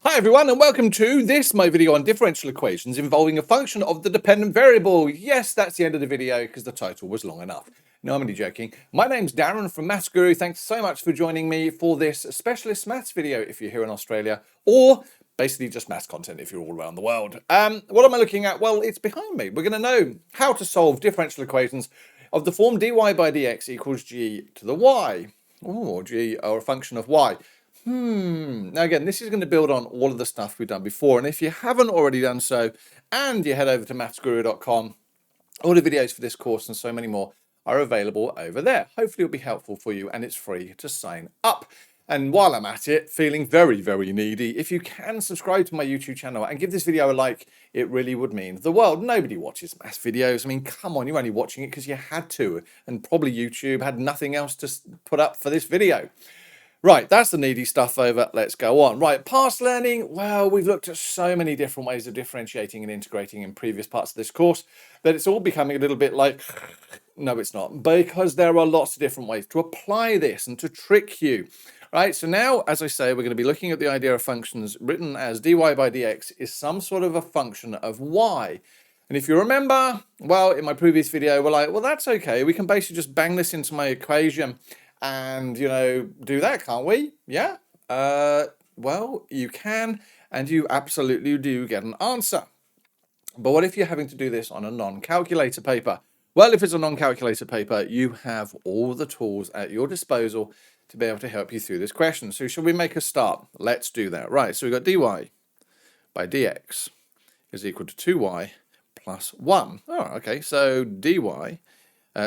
Hi everyone and welcome to my video on differential equations involving a function of the dependent variable. Yes, that's the end of the video because the title was long enough. No, I'm only joking. My name's Darren from Maths Guru. Thanks so much for joining me for this specialist maths video if you're here in Australia, or basically just maths content if you're all around the world. What am I looking at? Well, it's behind me. We're going to know how to solve differential equations of the form dy by dx equals g to the y, or g or a function of y. Now again, this is going to build on all of the stuff we've done before, and if you haven't already done so, and you head over to mathsguru.com, all the videos for this course and so many more are available over there. Hopefully it'll be helpful for you, and it's free to sign up. And while I'm at it, feeling very, very needy, if you can subscribe to my YouTube channel and give this video a like, it really would mean the world. Nobody watches math videos. I mean, come on, you're only watching it because you had to, and probably YouTube had nothing else to put up for this video. Right, that's the needy stuff over. Let's go on. Right, past learning. Well, we've looked at so many different ways of differentiating and integrating in previous parts of this course that it's all becoming a little bit like, no, it's not, because there are lots of different ways to apply this and to trick you. Right, so now, as I say, we're going to be looking at the idea of functions written as dy by dx is some sort of a function of y. And if you remember, well, in my previous video, we're like, well, that's okay. We can basically just bang this into my equation and, you know, do that, can't we? Yeah? Well, you can, and you absolutely do get an answer. But what if you're having to do this on a non-calculator paper? Well, if it's a non-calculator paper, you have all the tools at your disposal to be able to help you through this question. So shall we make a start? Let's do that. Right, so we've got dy by dx is equal to 2y plus 1. Oh, okay, so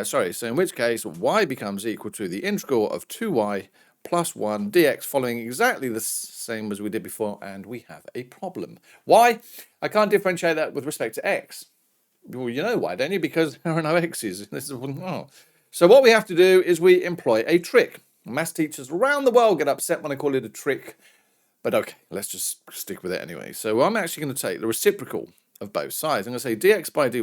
so in which case y becomes equal to the integral of 2y plus 1 dx, following exactly the same as we did before, and we have a problem. Why? I can't differentiate that with respect to x. Well, you know why, don't you? Because there are no x's. So what we have to do is we employ a trick. Maths teachers around the world get upset when I call it a trick, but okay, let's just stick with it anyway. So I'm actually going to take the reciprocal of both sides. I'm going to say dx by dy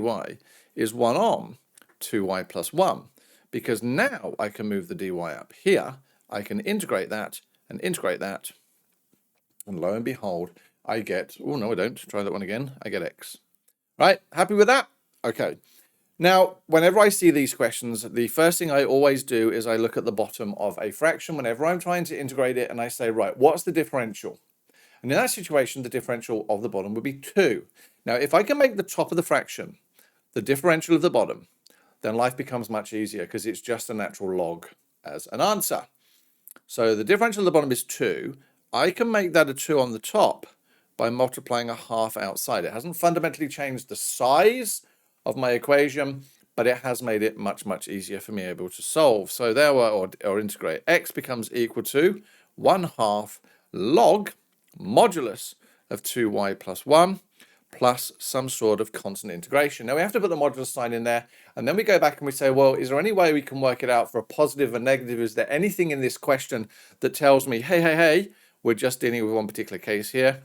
is 1 on 2y plus 1, because now I can move the dy up here. I can integrate that, and lo and behold, I get, oh no I don't, try that one again, I get x. Right, happy with that? Okay. Now, whenever I see these questions, the first thing I always do is I look at the bottom of a fraction whenever I'm trying to integrate it, and I say, right, what's the differential? And in that situation, the differential of the bottom would be 2. Now, if I can make the top of the fraction the differential of the bottom, then life becomes much easier because it's just a natural log as an answer. So the differential of the bottom is 2. I can make that a 2 on the top by multiplying a half outside. It hasn't fundamentally changed the size of my equation, but it has made it much, much easier for me able to solve. So there or integrate. X becomes equal to 1/2 log modulus of 2y plus 1 plus some sort of constant integration. Now we have to put the modulus sign in there, and then we go back and we say, well, is there any way we can work it out for a positive and negative? Is there anything in this question that tells me, hey, we're just dealing with one particular case here?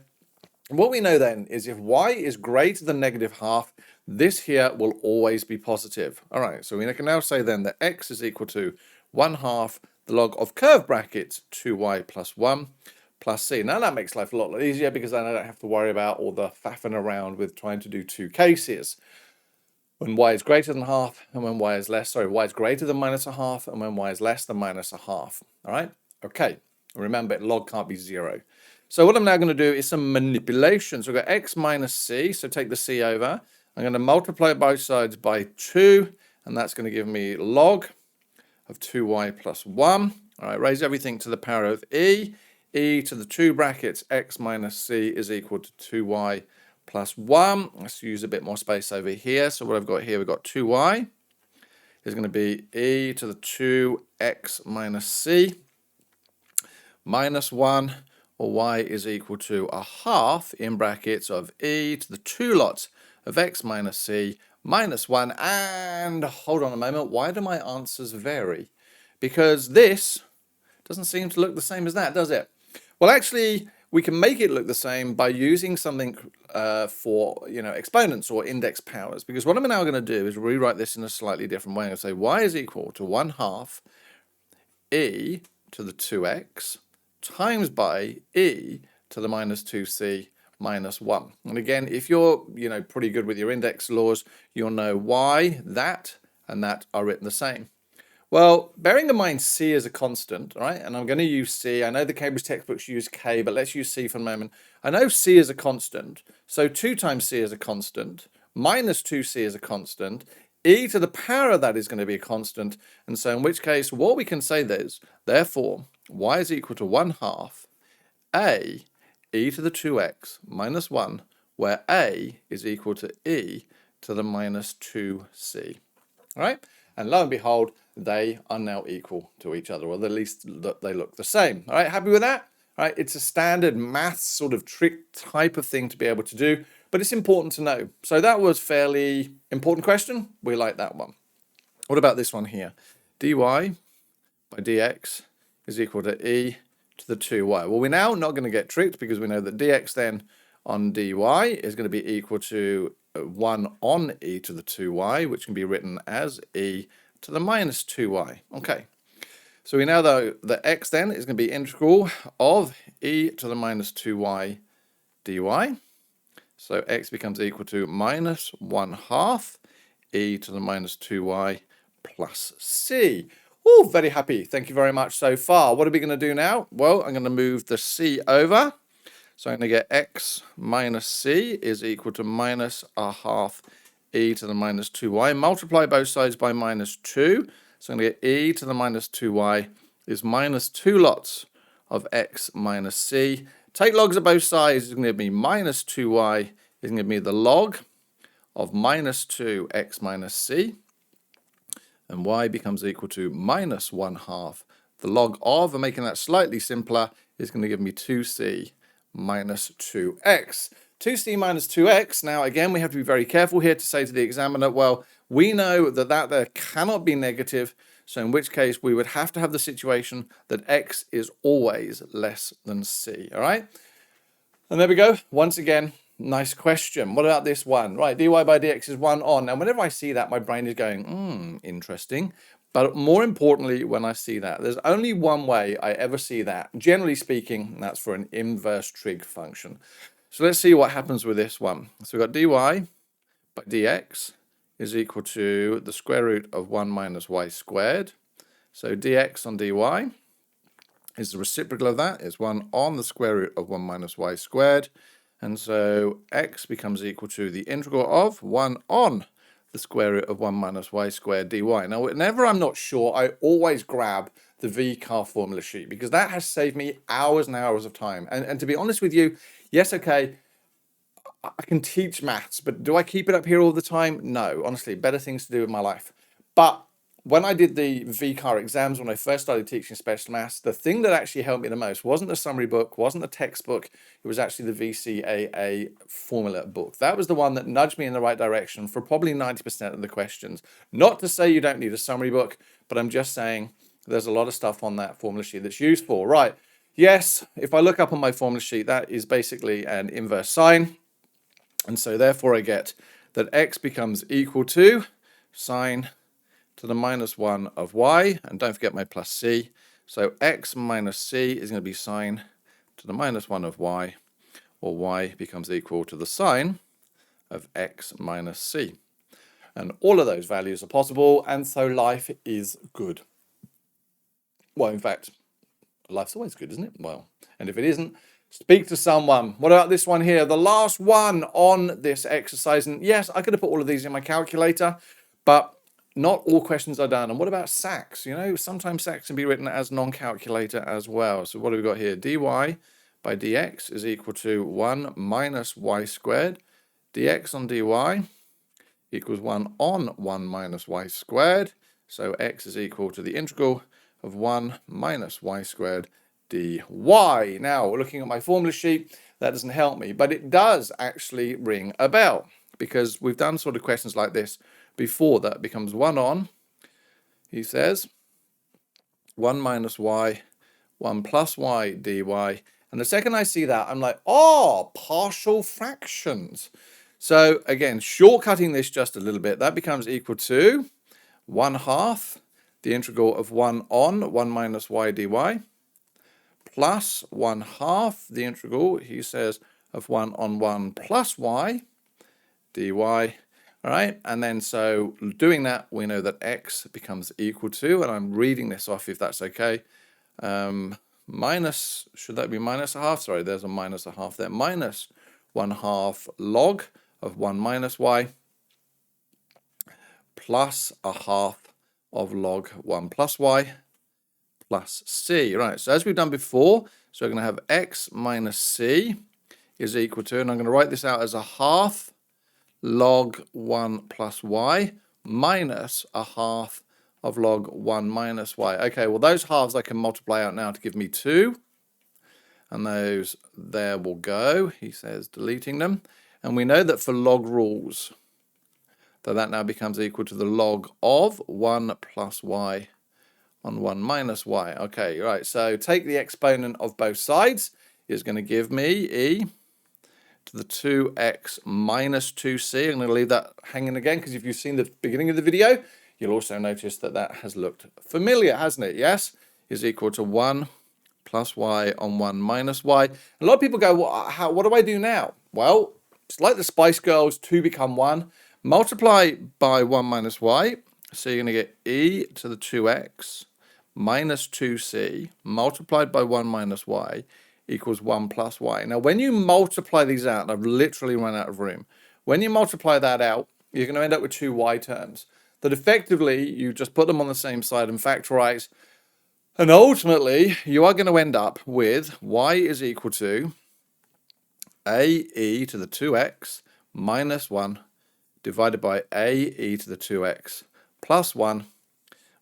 And what we know then is if y is greater than -1/2, this here will always be positive. All right, so we can now say then that x is equal to 1/2 the log of curved brackets 2y plus 1 plus c. Now that makes life a lot easier because then I don't have to worry about all the faffing around with trying to do two cases. When y is greater than half and when y is less, sorry, y is greater than -1/2 and when y is less than -1/2. All right, okay. Remember, log can't be 0. So what I'm now going to do is some manipulation. So we've got x minus c, so take the c over. I'm going to multiply both sides by 2, and that's going to give me log of 2y plus 1. All right, raise everything to the power of e. E to the 2 brackets x minus c is equal to 2y plus 1. Let's use a bit more space over here. So what I've got here, we've got 2y is going to be e to the 2x minus c minus 1, or y is equal to 1/2 in brackets of e to the 2 lots of x minus c minus 1. And hold on a moment, why do my answers vary? Because this doesn't seem to look the same as that, does it? Well, actually, we can make it look the same by using something for, exponents or index powers. Because what I'm now going to do is rewrite this in a slightly different way. I'm going to say y is equal to 1/2 e to the 2x times by e to the minus 2c minus 1. And again, if you're, pretty good with your index laws, you'll know why that and that are written the same. Well, bearing in mind c is a constant, right? And I'm going to use c. I know the Cambridge textbooks use k, but let's use c for a moment. I know c is a constant, so 2 times c is a constant, minus 2c is a constant, e to the power of that is going to be a constant, and so in which case what we can say is, therefore, y is equal to 1/2 a e to the 2x minus 1, where a is equal to e to the minus 2c. All right? And lo and behold, they are now equal to each other, or at least they look the same. All right, happy with that? All right, it's a standard maths sort of trick type of thing to be able to do, but it's important to know. So that was fairly important question. We like that one. What about this one here? dy by dx is equal to e to the 2y. Well, we're now not going to get tricked because we know that dx then on dy is going to be equal to 1 on e to the 2y, which can be written as e to the minus 2y. Okay, so we know that the x then is going to be integral of e to the minus 2y dy. So x becomes equal to minus 1/2 e to the minus 2y plus c. Oh, very happy. Thank you very much so far. What are we going to do now? Well, I'm going to move the c over. So I'm going to get x minus c is equal to minus 1/2 e to the minus 2y. Multiply both sides by minus 2. So I'm going to get e to the minus 2y is minus 2 lots of x minus c. Take logs of both sides. It's going to give me minus 2y is going to give me the log of minus 2x minus c. And y becomes equal to minus 1/2. The log of, and making that slightly simpler, is going to give me 2c minus 2x. 2c minus 2x, now again we have to be very careful here to say to the examiner, well, we know that there cannot be negative, so in which case we would have to have the situation that x is always less than c, all right? And there we go, once again, nice question. What about this one? Right, dy by dx is 1 on. Now whenever I see that, my brain is going, interesting. But more importantly, when I see that, there's only one way I ever see that. Generally speaking, that's for an inverse trig function. So let's see what happens with this one. So we've got dy by dx is equal to the square root of 1 minus y squared. So dx on dy is the reciprocal of that, is 1 on the square root of 1 minus y squared. And so x becomes equal to the integral of 1 on the square root of 1 minus y squared dy. Now, whenever I'm not sure, I always grab the VCAR formula sheet because that has saved me hours and hours of time. And to be honest with you, yes, okay, I can teach maths, but do I keep it up here all the time? No, honestly, better things to do with my life. But when I did the VCAR exams, when I first started teaching special maths, the thing that actually helped me the most wasn't the summary book, wasn't the textbook, it was actually the VCAA formula book. That was the one that nudged me in the right direction for probably 90% of the questions. Not to say you don't need a summary book, but I'm just saying there's a lot of stuff on that formula sheet that's useful. Right, yes, if I look up on my formula sheet, that is basically an inverse sine. And so therefore I get that x becomes equal to sine to the minus 1 of y, and don't forget my plus c. So x minus c is going to be sine to the minus 1 of y, or y becomes equal to the sine of x minus c. And all of those values are possible, and so life is good. Well, in fact, life's always good, isn't it? Well, and if it isn't, speak to someone. What about this one here? The last one on this exercise. And yes, I could have put all of these in my calculator, but not all questions are done. And what about SACs? You know, sometimes SACs can be written as non-calculator as well. So what have we got here? dy by dx is equal to 1 minus y squared. dx on dy equals 1 on 1 minus y squared. So x is equal to the integral of 1 minus y squared dy. Now, looking at my formula sheet, that doesn't help me, but it does actually ring a bell because we've done sort of questions like this before. That becomes 1 on, he says, 1 minus y, 1 plus y dy. And the second I see that, I'm like, oh, partial fractions. So again, shortcutting this just a little bit, that becomes equal to 1/2 the integral of 1 on 1 minus y dy plus 1/2 the integral, he says, of 1 on 1 plus y dy. All right, and then so doing that, we know that x becomes equal to, and I'm reading this off if that's okay, minus, should that be minus 1/2? Sorry, there's a minus 1/2 there. Minus 1/2 log of 1 minus y plus 1/2 of log 1 plus y plus c. Right, so as we've done before, so we're going to have x minus c is equal to, and I'm going to write this out as 1/2 log 1 plus y minus 1/2 of log 1 minus y. Okay, well, those halves I can multiply out now to give me 2. And those there will go, he says, deleting them. And we know that for log rules, that now becomes equal to the log of 1 plus y on 1 minus y. Okay, right, so take the exponent of both sides is going to give me e to the 2x minus 2c. I'm going to leave that hanging again because if you've seen the beginning of the video, you'll also notice that that has looked familiar, hasn't it? Yes, is equal to 1 plus y on 1 minus y. A lot of people go, what do I do now? Well, it's like the Spice Girls, 2 become 1. Multiply by 1 minus y. So you're going to get e to the 2x minus 2c multiplied by 1 minus y equals 1 plus y. Now, when you multiply these out, and I've literally run out of room, when you multiply that out, you're going to end up with 2 y terms that effectively you just put them on the same side and factorize. And ultimately, you are going to end up with y is equal to ae to the 2x minus 1 divided by ae to the 2x plus 1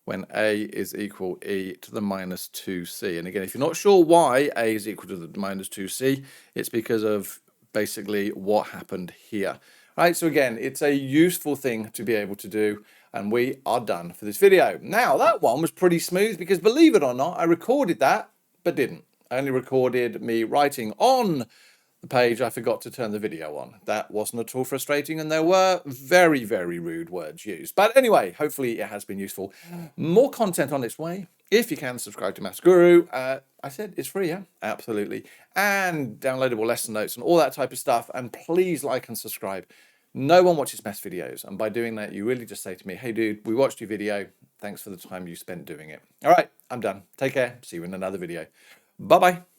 when a is equal e to the minus 2c. And again, if you're not sure why a is equal to the minus 2c, it's because of basically what happened here. All right, so again, it's a useful thing to be able to do, and we are done for this video. Now, that one was pretty smooth because, believe it or not, I recorded that, but didn't. I only recorded me writing on the page. I forgot to turn the video on. That wasn't at all frustrating, and there were very, very rude words used. But anyway, hopefully it has been useful. More content on its way. If you can, subscribe to Maths Guru. I said it's free, yeah? Absolutely. And downloadable lesson notes and all that type of stuff. And please like and subscribe. No one watches maths videos, and by doing that, you really just say to me, hey, dude, we watched your video. Thanks for the time you spent doing it. All right, I'm done. Take care. See you in another video. Bye-bye.